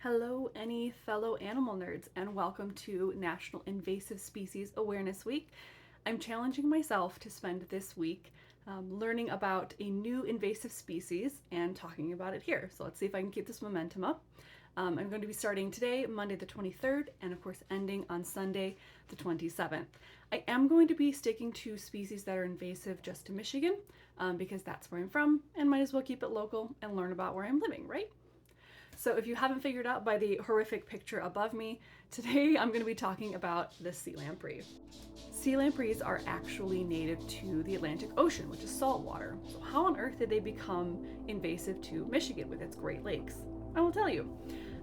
Hello, any fellow animal nerds, and welcome to National Invasive Species Awareness Week. I'm challenging myself to spend this week learning about a new invasive species and talking about it here. So let's see if I can keep this momentum up. I'm going to be starting today, Monday the 23rd, and of course ending on Sunday the 27th. I am going to be sticking to species that are invasive just to Michigan because that's where I'm from, and might as well keep it local and learn about where I'm living, right? So if you haven't figured out by the horrific picture above me, today I'm going to be talking about the sea lamprey. Sea lampreys are actually native to the Atlantic Ocean, which is saltwater. So how on earth did they become invasive to Michigan with its Great Lakes? I will tell you.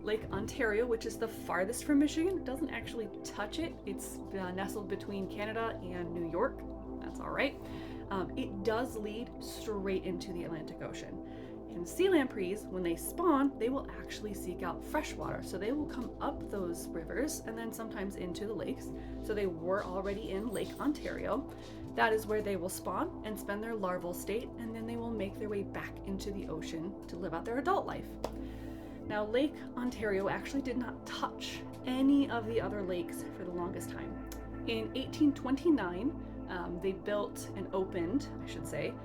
Lake Ontario, which is the farthest from Michigan, doesn't actually touch it. It's nestled between Canada and New York. That's all right. It does lead straight into the Atlantic Ocean. And sea lampreys, when they spawn, they will actually seek out fresh water. So they will come up those rivers and then sometimes into the lakes. So they were already in Lake Ontario. That is where they will spawn and spend their larval state, and then they will make their way back into the ocean to live out their adult life. Now, Lake Ontario actually did not touch any of the other lakes for the longest time. In 1829, they built and opened, I should say,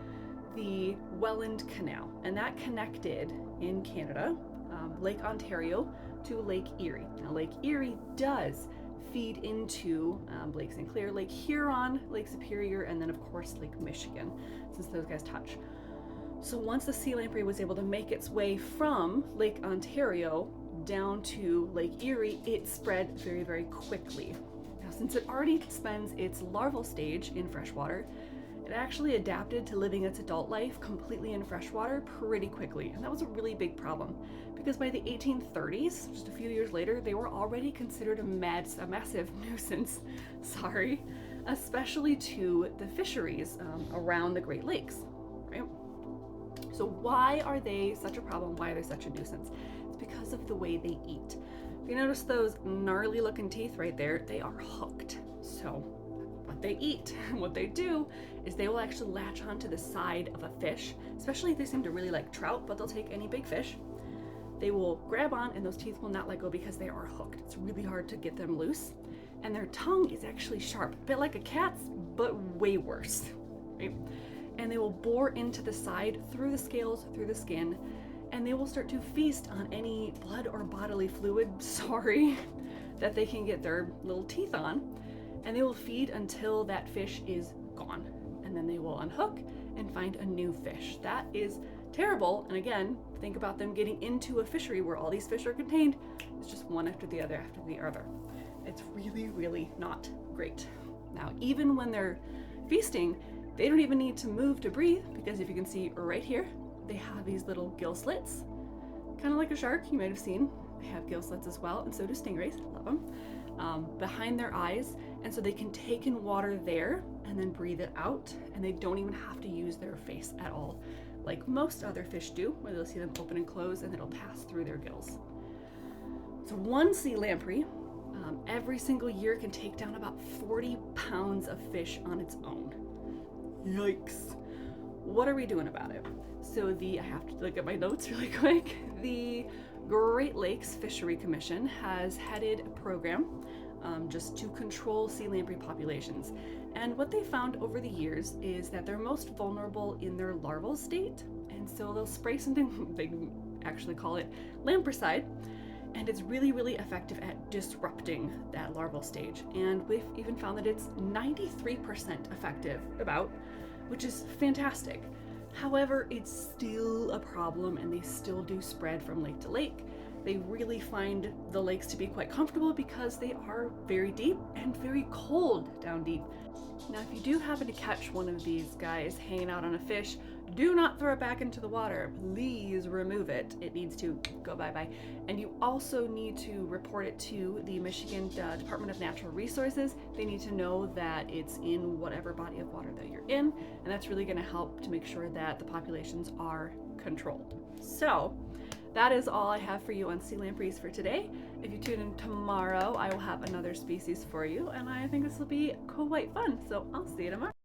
the Welland Canal, and that connected in Canada, Lake Ontario to Lake Erie. Now, Lake Erie does feed into Lake St. Clair, Lake Huron, Lake Superior, and then of course Lake Michigan, since those guys touch. So once the sea lamprey was able to make its way from Lake Ontario down to Lake Erie, it spread very, very quickly. Now, since it already spends its larval stage in freshwater, it actually adapted to living its adult life completely in freshwater pretty quickly, and that was a really big problem because by the 1830s, just a few years later, they were already considered a massive nuisance, especially to the fisheries around the Great Lakes, right? So why are they such a problem? Why are they such a nuisance? It's because of the way they eat. If you notice those gnarly looking teeth right there, they are hooked. So what they eat, what they do is they will actually latch onto the side of a fish, especially if they seem to really like trout, but they'll take any big fish. They will grab on and those teeth will not let go because they are hooked. It's really hard to get them loose. And their tongue is actually sharp, a bit like a cat's, but way worse, right? And they will bore into the side through the scales, through the skin, and they will start to feast on any blood or bodily fluid, that they can get their little teeth on. And they will feed until that fish is gone. And then they will unhook and find a new fish. That is terrible. And again, think about them getting into a fishery where all these fish are contained. It's just one after the other after the other. It's really, really not great. Now, even when they're feasting, they don't even need to move to breathe, because if you can see right here, they have these little gill slits, kind of like a shark you might have seen. They have gill slits as well, and so do stingrays, love them, behind their eyes, and so they can take in water there and then breathe it out, and they don't even have to use their face at all, like most other fish do, where they'll see them open and close and it'll pass through their gills. So one sea lamprey every single year can take down about 40 pounds of fish on its own. Yikes. What are we doing about it? So I have to look at my notes really quick. The Great Lakes Fishery Commission has headed a program just to control sea lamprey populations. And what they found over the years is that they're most vulnerable in their larval state. And so they'll spray something, they actually call it lampricide, and it's really, really effective at disrupting that larval stage. And we've even found that it's 93% effective, which is fantastic. However, it's still a problem, and they still do spread from lake to lake. They really find the lakes to be quite comfortable because they are very deep and very cold down deep. Now, if you do happen to catch one of these guys hanging out on a fish, do not throw it back into the water. Please remove it. It needs to go bye-bye. And you also need to report it to the Michigan Department of Natural Resources. They need to know that it's in whatever body of water that you're in, and that's really going to help to make sure that the populations are controlled. So that is all I have for you on sea lampreys for today. If you tune in tomorrow, I will have another species for you, and I think this will be quite fun. So I'll see you tomorrow.